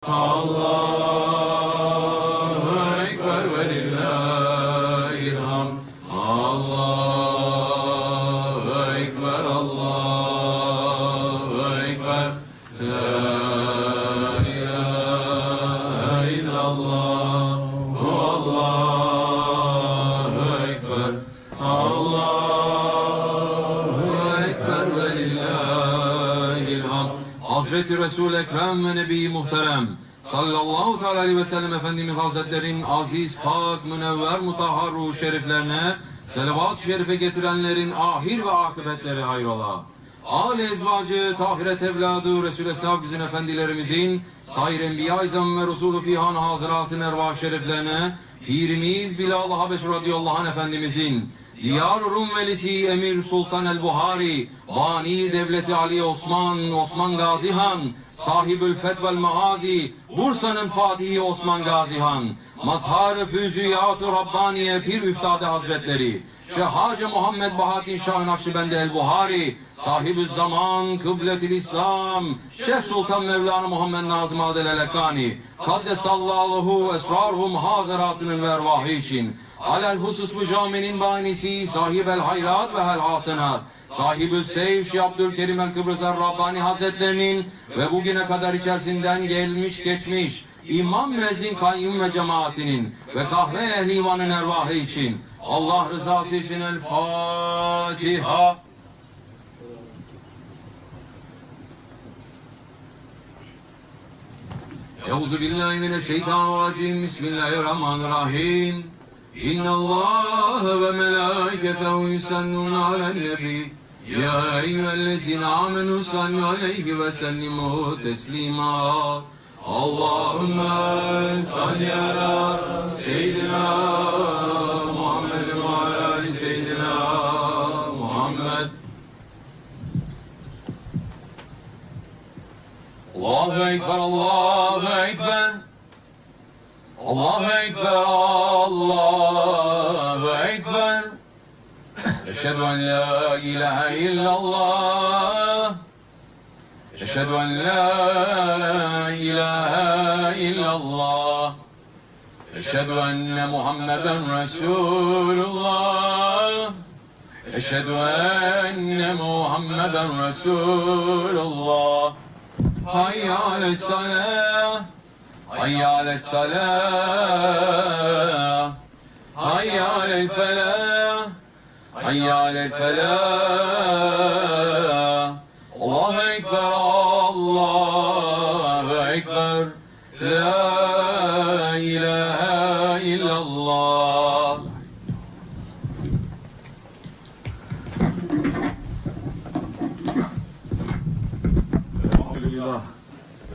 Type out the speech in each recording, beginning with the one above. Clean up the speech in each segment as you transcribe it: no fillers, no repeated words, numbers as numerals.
Allahu Ekber ve lillahil hamd. Allahu Ekber, Allahu Ekber. La ilahe illallah. Allahu Ekber. Allahu Ekber ve lillahil hamd. Hazreti Resul-i Ekrem ve Nebi-i Muhterem sallallahu teala aleyhi ve sellem Efendimiz Hazretlerin aziz, pak, münevver, mutahhar ruh şeriflerine selavat-ı şerife getirenlerin ahir ve akıbetleri hayrola. Âl-i ezvacı, tahiret evladı, Resul-i Sevgizin efendilerimizin, sair enbiya-i izam ve Resulü fihan hazıratın ervah şeriflerine, Pirimiz Bilal-ı Habeş radıyallahu anh Efendimizin, Diyar Rum Velisi Emir Sultan el-Buhari, Bani Devleti Ali Osman Gazi Han, Sahibül Fetvel Mağazi, Bursa'nın Fatihi Osman Gazi Han, Mazhar-ı Füziyat-ı Rabbaniye Pir Üftade Hazretleri, Şehhacı Muhammed Bahattin Şah Nakşibendi el-Buhari, Sahibü Zaman, Kıblet-i İslam, Şeyh Sultan Mevlana Muhammed Nazım Adel el-Ekani, Kaddesallahu esrarhum hazaratının ve ervahı için, alel husus bu caminin banisi, sahib-el hayrat ve hel hasenat, sahib-ü seyf Şeyh Abdülkerim el-Kıbrıs el-Rabbani Hazretlerinin ve bugüne kadar içerisinden gelmiş geçmiş, İmam Müezzin Kayyum ve cemaatinin ve kahve ehli ivanın ervahı için, Allah rızası için el-Fatiha. Euzubillahimineşşeytanirracim. Bismillahirrahmanirrahim. İnnallâhe ve melâiketehu yusallûne alen-nebi. Ya eyyühellezîne âmenû sallu aleyhi ve sellimû teslîmâ. Allahümme salli ala seyyidina Muhammed ve ala ali seyyidina Muhammed. Allahu Ekber, Allahu Ekber. Allahu Ekber, Allahu Ekber. Eşhedü en la ilahe illallah. Eşhedü en la ilahe illallah. Eşhedü enne Muhammeden Resulullah. Eşhedü enne Muhammeden Resulullah. Hayya ale's-salah. Hayya ale's-salah. Hayya alel-felah. Hayya alel-felah. Allahu Ekber, Allahu Ekber. La ilahe illallah.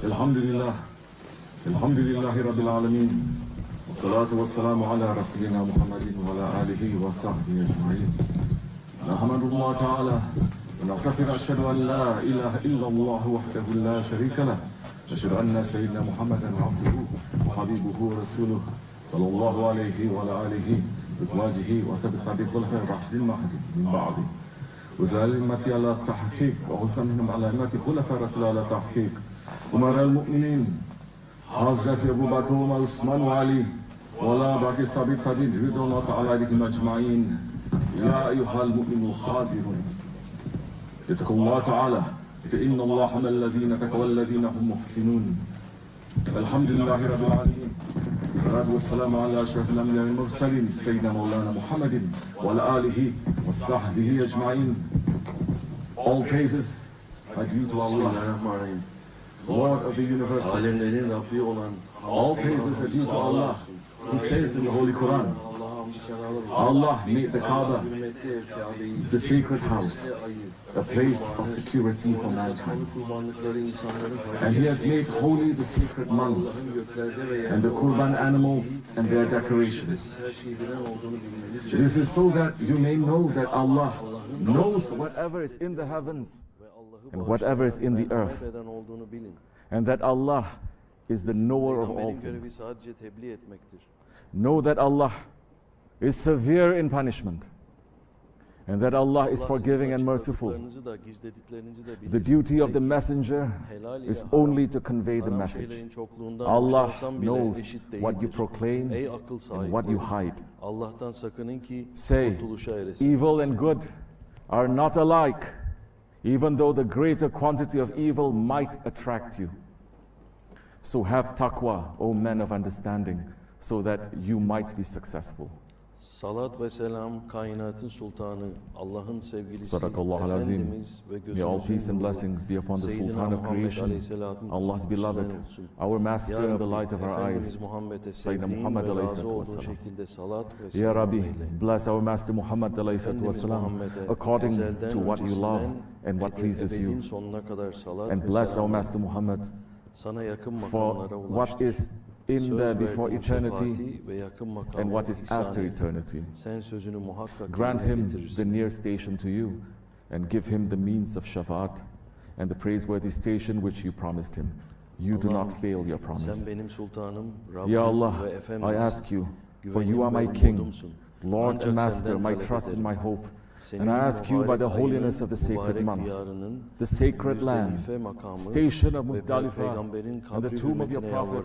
Elhamdülillah. Elhamdülillahi Rabbil alemin. Salatu vesselamu ala Resulina Muhammedin ve ala alihi ve sahbihi ecmaîn. Nahmedullah Teala ve nastağfir eşhedü en la ilahe illallah vahdehu la şerike leh. Eşhedü enne seyyidina Muhammeden abduhu ve habibuhu ve resuluh sallallahu aleyhi ve ala alihi ve ezvacihi ve sebbi hulefâ raşidin mahdi min ba'di. Ve zâlimmeti ala tahkik ve husanihim ala immeti hulefâ Resulü ala tahkik. Umarel mu'minin Hazreti Ebu Bakr, Umar, Osman ve Ali ve ala baki sabit tabi'in rıdvanullah teala aleyhim ecmaîn. Ya eyyuhel mu'minun hazirun. İttakullah Teala. فإن الله مع الذين اتقوا والذين هم محسنون. الحمد لله رب العالمين. الصلاة والسلام على أشرف الأنبياء والمرسلين سيدنا مولانا محمد وعلى آله وصحبه أجمعين. All praises are due to Allah, Lord of the universe. Alemlerin Rabbi olan All praises are due to Allah, who says in the Holy Quran, Allah made the Kaaba the sacred house, a place of security for mankind. And He has made holy the sacred months and the Qurban animals and their decorations. This is so that you may know that Allah knows whatever is in the heavens and whatever is in the earth, and that Allah is the knower of all things. Know that Allah is severe in punishment, and that Allah is forgiving and merciful. The duty of the messenger is only to convey the message. Allah knows what you proclaim and what you hide. Say, evil and good are not alike, even though the greater quantity of evil might attract you. So have taqwa, O men of understanding, so that you might be successful. Salat ve selam kainatın sultanı, Allah'ın sevgilisi, Sadaqallahu al-Azim. Efendimiz ve May all peace and blessings be upon the Sultan of creation, Allah's beloved, our master and the light of our eyes, Sayyidina Muhammad alayhi salatu. Ya Rabbi, bless our master Muhammad alayhi salatu according to what you love and what pleases you. And bless our master Muhammad for what is in there before eternity and what is after eternity. Grant him the near station to you and give him the means of shafa'at and the praiseworthy station which you promised him. You do not fail your promise. Ya Allah, I ask you, for you are my King, Lord and Master, my trust and my hope. And I ask you by the holiness of the sacred month, the sacred land, station of Muzdalifah, and the tomb of your Prophet,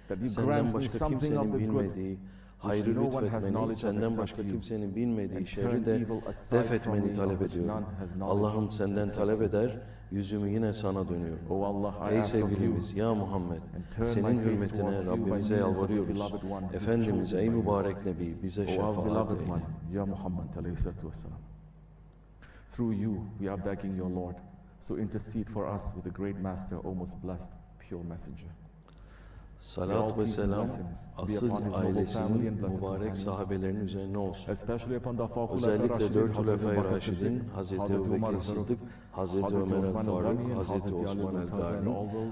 that you grant me something of the good, which no one has knowledge of except you, and turn evil aside from me, which none has knowledge Allah'ım senden talep eder, yüzümü yine sana dönüyorum. O Allah, I Ey ask of you, sevgilimiz ya Muhammed, and turn senin my face hürmetine towards you by Rabbimize means of your yalvarıyoruz. beloved one, his Efendimiz chosen ey one. mübarek Nebi bize O our şefaat beloved eyle. one, Ya Muhammad alayhi salatu wasalam. Through you, we are begging your Lord, so intercede for us with the great Master, O most blessed, pure messenger. Salat ve selam asıl ailesinin mübarek sahabelerinin üzerine olsun. Especially upon the Özellikle dört Hulefai Raşidin, Hazreti Ebubekir Sıddık, Hazreti Ömer el-Faruk, Hazreti Osman el-Gani,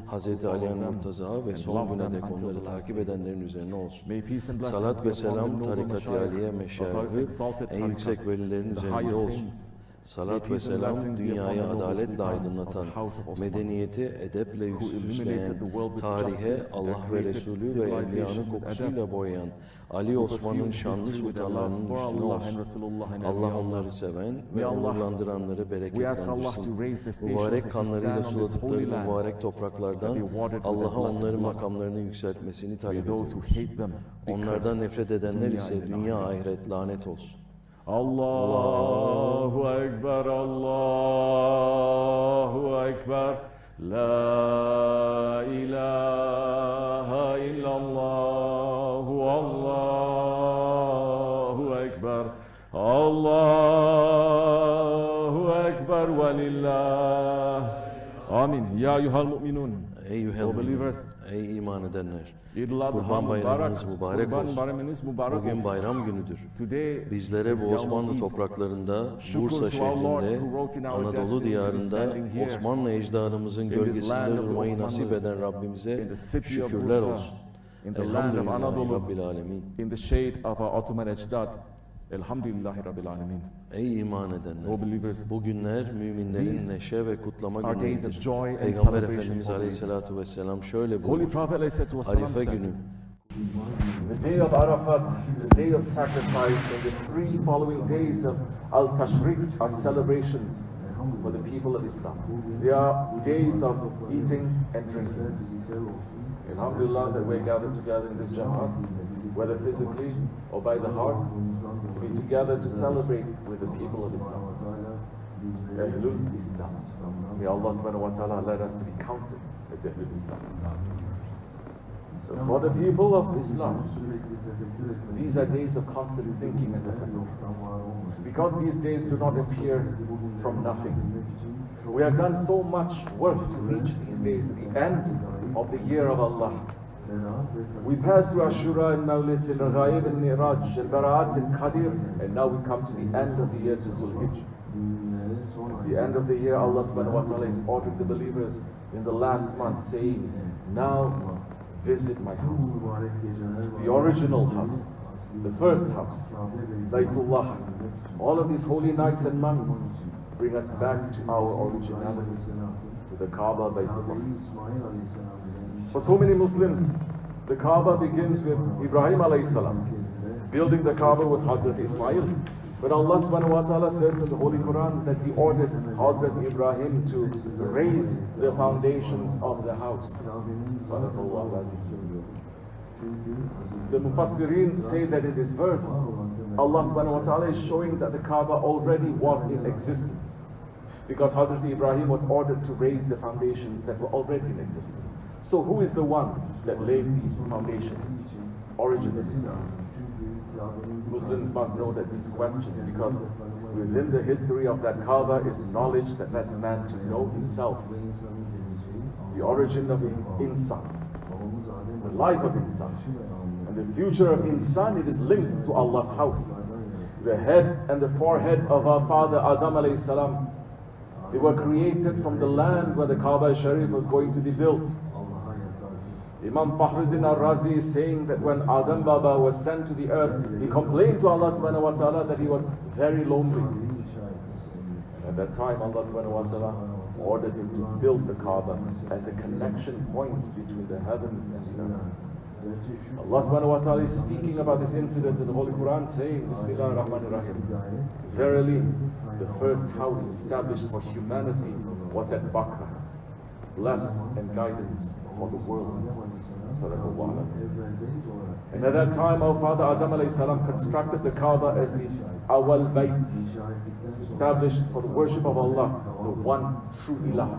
Hazreti Ali el-Murtaza ve son güne dek onları takip edenlerin üzerine olsun. Salat ve selam tarikat-ı aliye meşayihı, en yüksek velilerin üzerinde olsun. Salat ve selam dünyayı adaletle aydınlatan, medeniyeti edeple süsleyen, tarihe Allah ve Resulü ve Evliyanın kokusuyla boyayan Ali Osman'ın şanlı sultanlarının üstüne olsun. Allah onları seven ve onurlandıranları bereketlendirsin. Mübarek kanlarıyla suladıkları mübarek topraklardan Allah'a onların makamlarını yükseltmesini talep ediyoruz. Onlardan nefret edenler ise dünya ahiret lanet olsun. Allahu Ekber, Allahu Ekber, La ilahe illallah, Allahu Ekber, Allahu Ekber ve lillah. Amin. Ya eyyuhel mu'minun, Ey O believers, ey iman edenler. Kurban Bayramınız mübarek olsun. Bugün bayram günüdür. Bizlere bu Osmanlı topraklarında, Bursa şehrinde, Anadolu diyarında Osmanlı ecdadımızın gölgesinde durmayı nasip eden Rabbimize şükürler olsun. Elhamdülillahi Rabbil Alemin. In the shade of our Ottoman ejdad, Elhamdülillahi Rabbil Alemin. Ey iman edenler, bu günler müminlerin neşe ve kutlama günleridir. Peygamber Efendimiz Aleyhisselatü Vesselam şöyle buyurur, Arife günü. The day of Arafat, the day of sacrifice, and the 3 following days of Al-Tashriq are celebrations for the people of Islam. They are days of eating and drinking. Alhamdulillah that we're gathered together in this Jamaat, whether physically or by the heart, to be together to celebrate with the people of Islam. Ahlul Islam. May Allah subhanahu wa ta'ala let us to be counted as Ahlul Islam. So for the people of Islam, these are days of constant thinking and tafakkur. Because these days do not appear from nothing. We have done so much work to reach these days at the end of the year of Allah. We passed through Ashura and Mawlid and Raghaib and Miraj and Bara'at and Qadir, and now we come to the end of the year to Zul Hijja. At the end of the year, Allah subhanahu wa ta'ala is ordering the believers in the last month, saying, now visit my house. The original house, the first house, Baytullah. All of these holy nights and months bring us back to our originality, to the Kaaba, Baytullah. For so many Muslims, the Kaaba begins with Ibrahim alayhi salam, building the Kaaba with Hazrat Ismail. But Allah subhanahu wa ta'ala says in the Holy Quran that He ordered Hazrat Ibrahim to raise the foundations of the house. The Mufassirin say that in this verse, Allah subhanahu wa ta'ala is showing that the Kaaba already was in existence. Because Hazrat Ibrahim was ordered to raise the foundations that were already in existence. So who is the one that laid these foundations originally? Muslims must know that these questions, because within the history of that Kaaba is knowledge that lets man to know himself. The origin of insan, the life of insan, and the future of insan, it is linked to Allah's house. The head and the forehead of our father Adam alayhi salam, they were created from the land where the Kaaba Sharif was going to be built. Imam Fakhruddin al-Razi is saying that when Adam Baba was sent to the earth, he complained to Allah subhanahu wa ta'ala that he was very lonely. And at that time, Allah subhanahu wa ta'ala ordered him to build the Kaaba as a connection point between the heavens and the earth. Allah subhanahu wa ta'ala is speaking about this incident in the Holy Quran, saying, Bismillah ar-Rahman ar-Rahim. Verily, the first house established for humanity was at Bakr, blessed and guidance for the worlds. And at that time, our father Adam alayhi salam constructed the Kaaba as the Awal Bayt, established for the worship of Allah, the one true Ilah.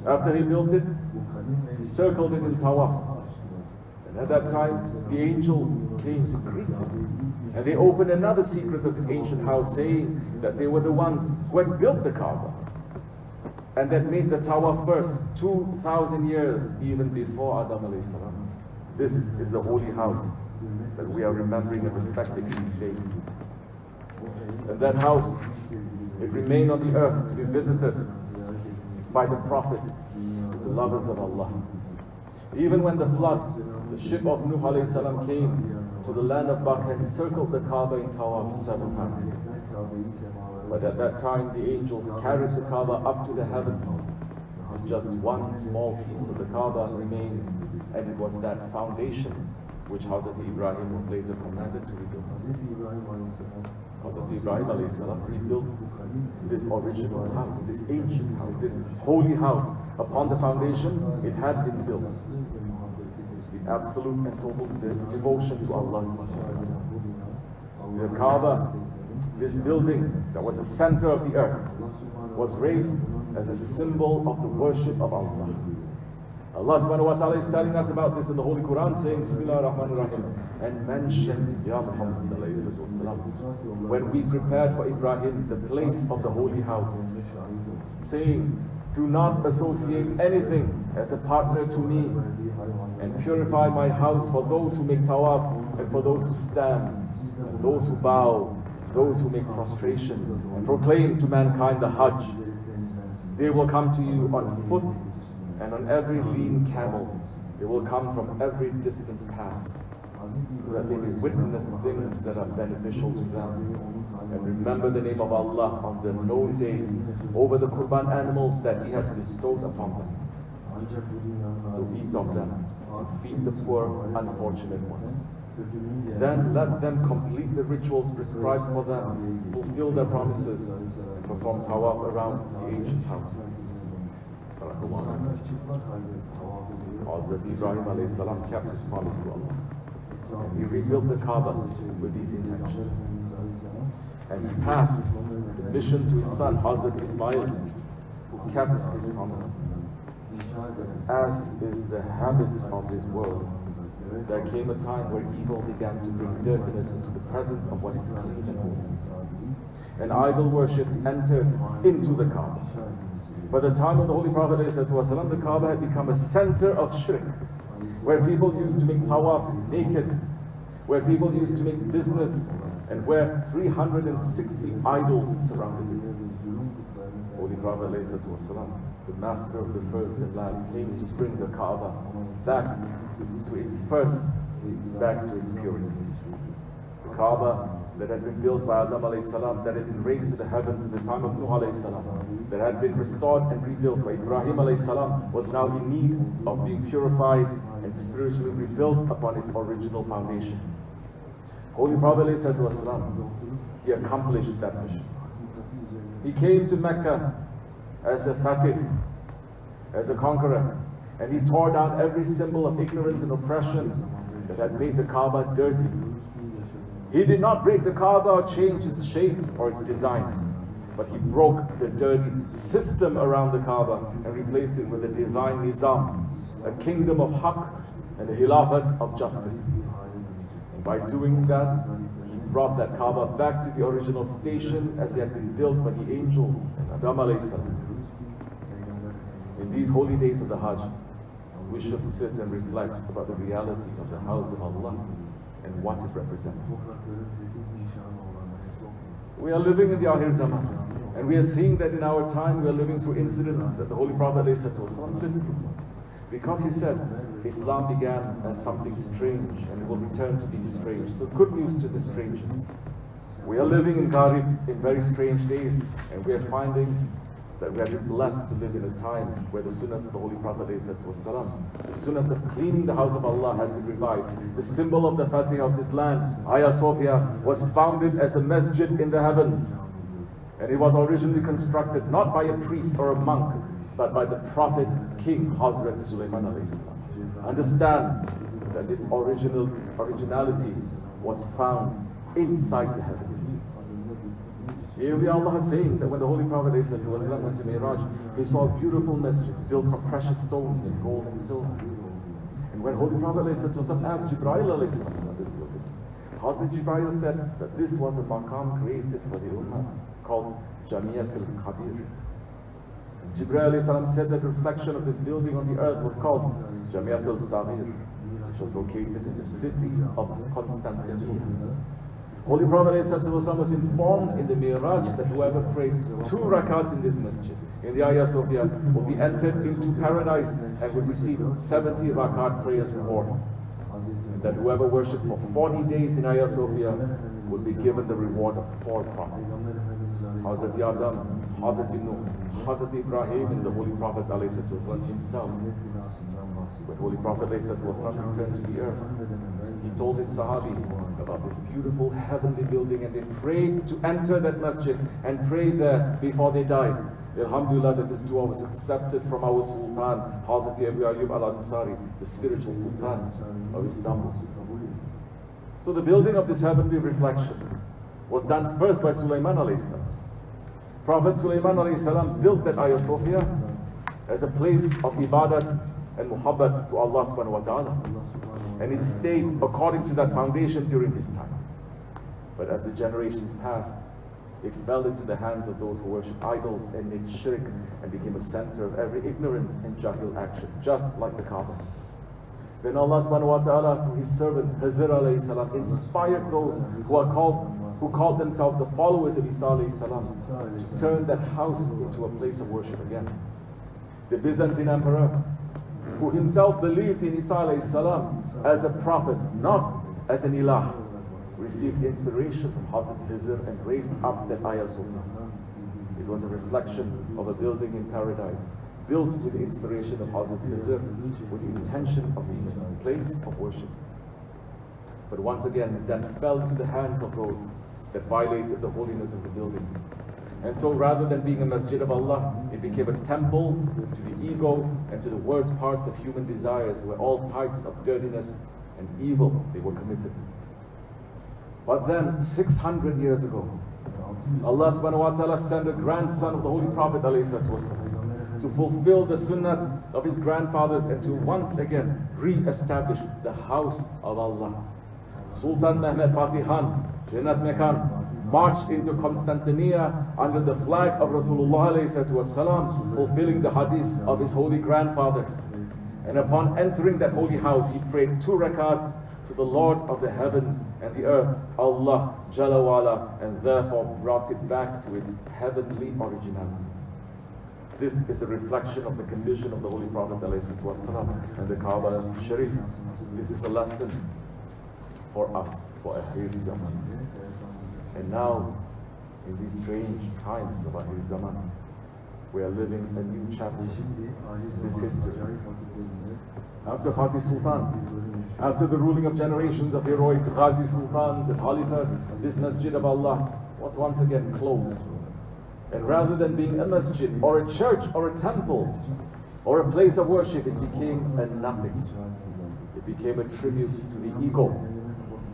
After he built it, he circled it in Tawaf. And at that time, the angels came to greet him. And they opened another secret of this ancient house, saying that they were the ones who had built the Kaaba, and that made the Tawaf first, 2,000 years even before Adam alayhi salam. This is the holy house that we are remembering and respecting these days. And that house, it remained on the earth to be visited by the prophets, the lovers of Allah. Even when the flood, the ship of Nuh alayhi salam came to the land of Bakr and circled the Kaaba in Tawaf 7 times. But at that time, the angels carried the Kaaba up to the heavens. Just one small piece of the Kaaba remained, and it was that foundation which Hazrat Ibrahim was later commanded to rebuild. Hazrat Ibrahim alayhi salam rebuilt this original house, this ancient house, this holy house. Upon the foundation, it had been built. The absolute and total devotion to Allah subhanahu wa ta'ala. The Kaaba, this building that was the center of the earth, was raised as a symbol of the worship of Allah. Allah subhanahu wa ta'ala is telling us about this in the Holy Quran, saying, Bismillah ar-Rahman ar-Rahim, and mentioned, Ya Muhammad alayhi salam, when we prepared for Ibrahim the place of the holy house, saying, do not associate anything as a partner to me, and purify my house for those who make tawaf, and for those who stand, and those who bow, those who make prostration, and proclaim to mankind the Hajj. They will come to you on foot and on every lean camel. They will come from every distant pass, that they may witness things that are beneficial to them, and remember the name of Allah on the known days over the Qurban animals that He has bestowed upon them. So eat of them and feed the poor, unfortunate ones. Then let them complete the rituals prescribed for them, fulfill their promises, and perform tawaf around the ancient house. Hazrat Ibrahim alayhi salam kept his promise to Allah. And he rebuilt the Kaaba with these intentions. And he passed the mission to his son, Hazrat Ismail, who kept his promise. As is the habit of this world, there came a time where evil began to bring dirtiness into the presence of what is clean and holy. And idol worship entered into the Kaaba. By the time of the Holy Prophet ﷺ, the Kaaba had become a center of shirk, where people used to make tawaf naked, where people used to make business, and where 360 idols surrounded it. Holy Prophet ﷺ, the master of the first and last, came to bring the Kaaba back to its first, back to its purity. The Kaaba that had been built by Adam alayhi salam, that had been raised to the heavens in the time of Nuh alayhi salam, that had been restored and rebuilt by Ibrahim alayhi salam, was now in need of being purified and spiritually rebuilt upon its original foundation. Holy Prophet alayhi salam, he accomplished that mission. He came to Mecca as a fatih, as a conqueror, and he tore down every symbol of ignorance and oppression that had made the Kaaba dirty. He did not break the Kaaba or change its shape or its design, but he broke the dirty system around the Kaaba and replaced it with a divine nizam, a kingdom of haqq and a khilafat of justice. And by doing that, he brought that Kaaba back to the original station as it had been built by the angels and Adam alayhi salam. In these holy days of the Hajj, we should sit and reflect about the reality of the house of Allah and what it represents. We are living in the Akhir Zaman, and we are seeing that in our time we are living through incidents that the Holy Prophet ﷺ lived through. Because he said, Islam began as something strange and it will return to being strange. So good news to the strangers. We are living in Gharib in very strange days, and we are finding that we have been blessed to live in a time where the sunnah of the Holy Prophet ﷺ, the sunnah of cleaning the house of Allah has been revived. The symbol of the Fatih of this land, Hagia Sophia, was founded as a masjid in the heavens. And it was originally constructed not by a priest or a monk, but by the Prophet King Hazrat Sulaiman alayhi salam. Understand that its originality was found inside the heavens. Here Allah is saying that when the Holy Prophet ﷺ went to Miraj, he saw a beautiful masjid built from precious stones and gold and silver. And when Holy Prophet ﷺ asked Jibreel about this building, Hazrat Jibreel said that this was a maqam created for the ummah called Jamiat al-Kabir. Jibreel said that the reflection of this building on the earth was called Jamiat al-Saghir, which was located in the city of Constantinople. Holy Prophet ﷺ was informed in the Miraj that whoever prayed 2 rakats in this masjid, in the Hagia Sophia, will be entered into paradise and will receive 70 rakat prayers reward. And that whoever worshipped for 40 days in Hagia Sophia will be given the reward of 4 prophets. Hazrat Adam, Hazrat Nuh, Hazrat Ibrahim, and the Holy Prophet ﷺ himself. When Holy Prophet ﷺ returned to the earth, he told his Sahabi about this beautiful heavenly building, and they prayed to enter that masjid and prayed there before they died. Alhamdulillah that this dua was accepted from our Sultan, Hazrat Abu Ayyub al-Ansari, the spiritual Sultan of Istanbul. So the building of this heavenly reflection was done first by Sulaiman alayhi salam. Prophet Sulaiman alayhi salam built that Hagia Sophia as a place of ibadat and muhabbat to Allah subhanahu wa ta'ala. And it stayed according to that foundation during his time. But as the generations passed, it fell into the hands of those who worship idols and made shirk and became a center of every ignorance and jahil action, just like the Kaaba. Then Allah subhanahu wa ta'ala, through his servant Hizr alayhi salam, inspired those who called themselves the followers of Isa alayhi salam to turn that house into a place of worship again. The Byzantine emperor, who himself believed in Isa alayhi salam as a prophet, not as an ilah, received inspiration from Hazrat Hizr and raised up that Hagia Sophia. It was a reflection of a building in paradise, built with the inspiration of Hazrat Hizr, with the intention of being a place of worship. But once again, it then fell into the hands of those that violated the holiness of the building. And so rather than being a masjid of Allah, it became a temple to the ego and to the worst parts of human desires, where all types of dirtiness and evil they were committed. But then 600 years ago, Allah subhanahu wa ta'ala sent a grandson of the Holy Prophet to fulfill the sunnah of his grandfathers and to once again re-establish the house of Allah. Sultan Mehmed Fatih Khan, Jannat Mekan, marched into Constantinople under the flag of Rasulullah ﷺ, fulfilling the hadith of his holy grandfather. And upon entering that holy house, he prayed 2 rakats to the Lord of the heavens and the earth, Allah Jalla wa'ala, and therefore brought it back to its heavenly originality. This is a reflection of the condition of the Holy Prophet ﷺ and the Kaaba Sharif. This is a lesson for us, for Akhir Zaman. And now, in these strange times of Akhir Zaman, we are living a new chapter in this history. After Fatih Sultan, after the ruling of generations of heroic Ghazi Sultans and Khalifas, this Masjid of Allah was once again closed. And rather than being a masjid or a church or a temple or a place of worship, it became a nothing. It became a tribute to the ego,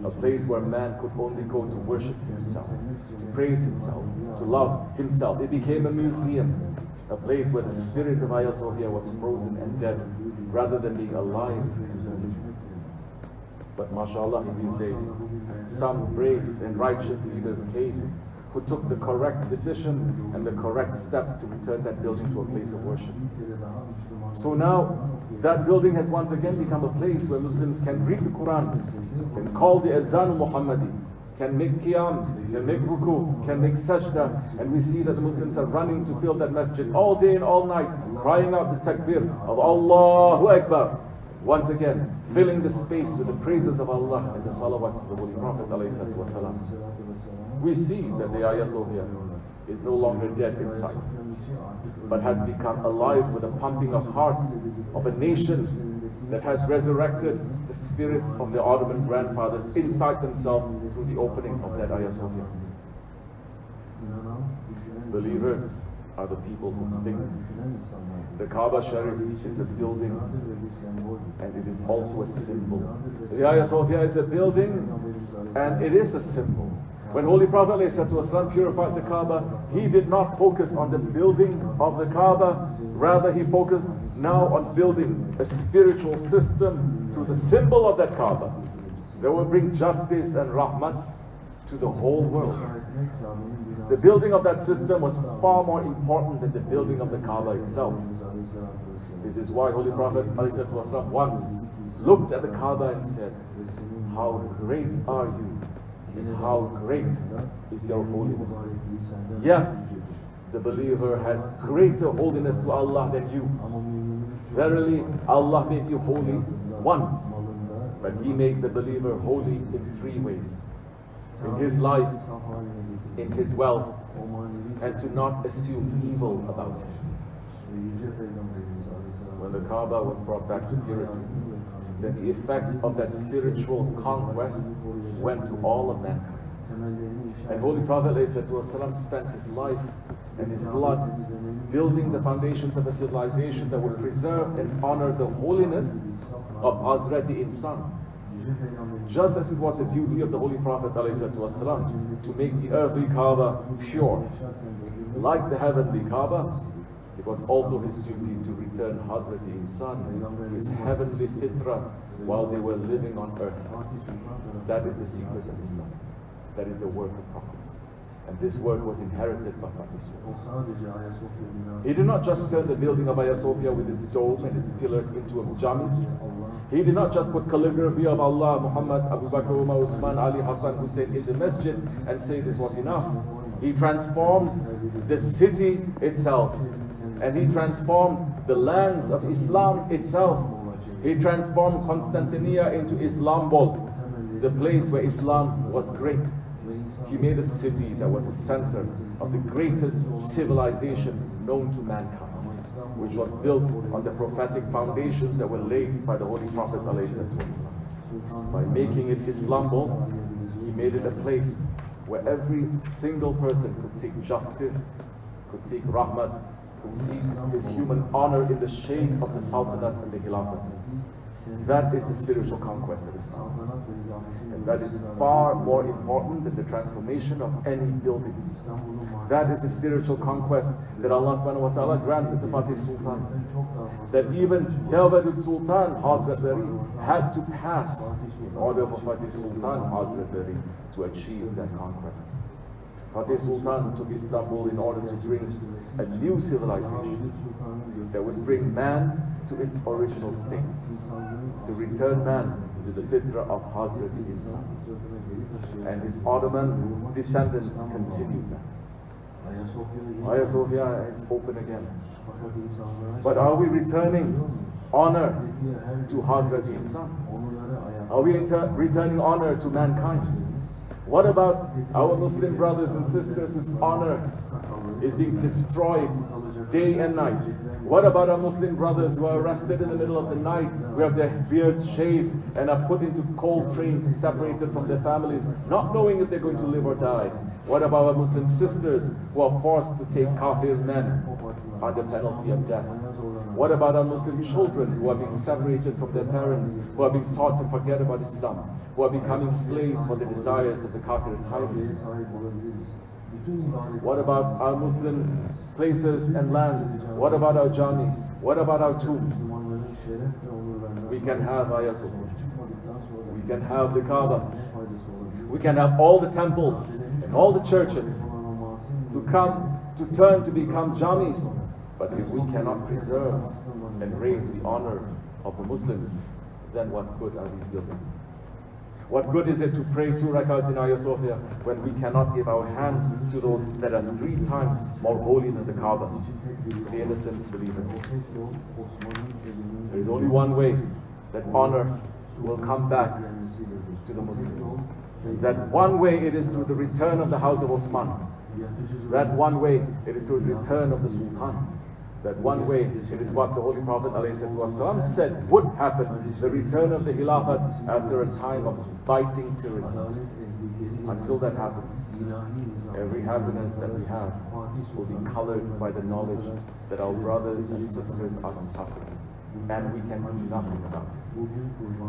a place where man could only go to worship himself, to praise himself, to love himself. It became a museum, a place where the spirit of Hagia Sophia was frozen and dead, rather than being alive. But mashallah, in these days, some brave and righteous leaders came who took the correct decision and the correct steps to return that building to a place of worship. So now, that building has once again become a place where Muslims can read the Quran, can call the Azan al-Muhammadi, can make qiyam, can make ruku, can make sajda, and we see that the Muslims are running to fill that masjid all day and all night, crying out the takbir of Allahu Akbar. Once again, filling the space with the praises of Allah and the salawats of the Holy Prophet ﷺ. We see that the Hagia Sophia is no longer dead inside, but has become alive with the pumping of hearts of a nation that has resurrected the spirits of the Ottoman grandfathers inside themselves through the opening of that Hagia Sophia. Believers are the people who think. The Kaaba Sharif is a building and it is also a symbol. The Hagia Sophia is a building and it is a symbol. When Holy Prophet ﷺ purified the Kaaba, he did not focus on the building of the Kaaba, rather he focused now on building a spiritual system through the symbol of that Kaaba that will bring justice and rahmat to the whole world. The building of that system was far more important than the building of the Kaaba itself. This is why Holy Prophet ﷺ once looked at the Kaaba and said, "How great are you? And how great is your holiness." Yet, the believer has greater holiness to Allah than you. Verily, Allah made you holy once, but He made the believer holy in three ways: in his life, in his wealth, and to not assume evil about him. When the Kaaba was brought back to purity, then the effect of that spiritual conquest went to all of mankind. And Holy Prophet ﷺ spent his life and his blood building the foundations of a civilization that would preserve and honor the holiness of Hazreti Insan. Just as it was the duty of the Holy Prophet ﷺ to make the earthly Kaaba pure, like the heavenly Kaaba, it was also his duty to return Hazreti Insan to his heavenly fitra while they were living on earth. That is the secret of Islam. That is the work of prophets. And this work was inherited by Fatih Sultan. He did not just turn the building of Hagia Sophia with its dome and its pillars into a jami. He did not just put calligraphy of Allah, Muhammad, Abu Bakr, Umar, Usman, Ali, Hassan, Hussein in the masjid and say this was enough. He transformed the city itself. And he transformed the lands of Islam itself. He transformed Constantinople into Islambol, the place where Islam was great. He made a city that was a center of the greatest civilization known to mankind, which was built on the prophetic foundations that were laid by the Holy Prophet ﷺ. By making it Islambol, he made it a place where every single person could seek justice, could seek rahmat, could seek his human honor in the shade of the Sultanate and the Khilafat. That is the spiritual conquest of Islam. And that is far more important than the transformation of any building. That is the spiritual conquest that Allah subhanahu wa ta'ala granted to Fatih Sultan. That even Yawabadud Sultan, Hazrat Bari, had to pass in order for Fatih Sultan, Hazrat Bari, to achieve that conquest. Fatih Sultan took Istanbul in order to bring a new civilization that would bring man to its original state, to return man to the fitra of Hazreti Insan. And his Ottoman descendants continued that. Hagia Sophia is open again. But are we returning honor to Hazreti Insan? Are we returning honor to mankind? What about our Muslim brothers and sisters whose honor is being destroyed day and night? What about our Muslim brothers who are arrested in the middle of the night, who have their beards shaved and are put into cold trains and separated from their families, not knowing if they're going to live or die? What about our Muslim sisters who are forced to take kafir men under penalty of death? What about our Muslim children who are being separated from their parents, who are being taught to forget about Islam, who are becoming slaves for the desires of the kafir tyrants? What about our Muslim places and lands? What about our jamis? What about our tombs? We can have Ayah Sufur. We can have the Kaaba. We can have all the temples and all the churches to turn to become jamis. But if we cannot preserve and raise the honor of the Muslims, then what good are these buildings? What good is it to pray 2 rakahs in Hagia Sophia when we cannot give our hands to those that are 3 times more holy than the Kaaba, the innocent believers? There is only one way that honor will come back to the Muslims. That one way, it is through the return of the house of Osman. That one way, it is through the return of the Sultan. That one way, it is what the Holy Prophet ﷺ said would happen, the return of the Khilafat after a time of biting tyranny. Until that happens, every happiness that we have will be colored by the knowledge that our brothers and sisters are suffering, and we can do nothing about it.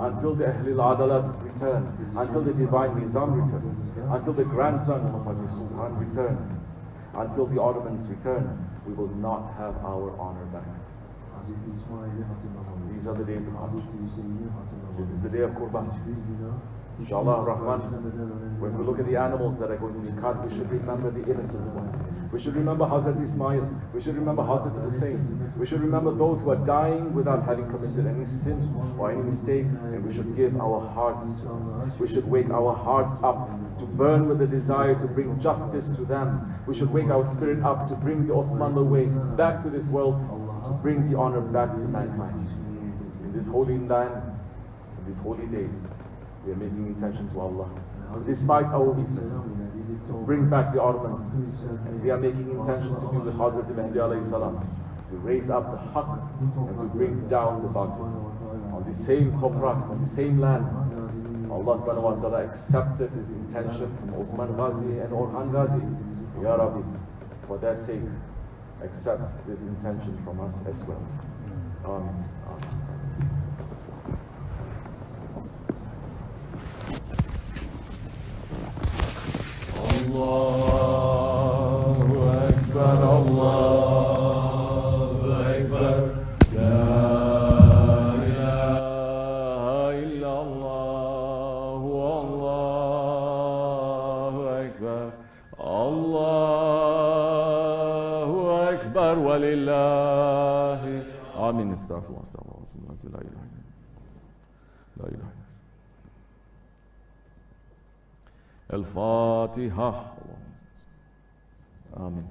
Until the Ahlul Adalat return, until the divine Nizam returns, until the grandsons of Fatih Sultan return, until the Ottomans return, we will not have our honor back. These are the days of Hajj. This is the day of Qurban. Inshallah Rahman, when we look at the animals that are going to be cut, we should remember the innocent ones. We should remember Hazrat Ismail. We should remember Hazrat Hussein. We should remember those who are dying without having committed any sin or any mistake, and we should give our hearts to them. We should wake our hearts up to burn with the desire to bring justice to them. We should wake our spirit up to bring the Osmanli way back to this world, to bring the honor back to mankind. In this holy land, in these holy days, we are making intention to Allah, despite our weakness, to bring back the Ottomans. And we are making intention to be with Hazrat Mahdi alayhi salam, to raise up the haqq and to bring down the batil. On the same toprak, on the same land, Allah subhanahu wa ta'ala accepted his intention from Osman Ghazi and Orhan Ghazi. Ya Rabbi, for their sake, accept this intention from us as well. Amen. Allahu Ekber, Allahu Ekber, La ilahe illallah, Allahu Ekber, Allahu Ekber, walillahi. Amin. Estağfurullah, estağfurullah, la ilahe illallah. La ilahe. الفاتحة. آمين.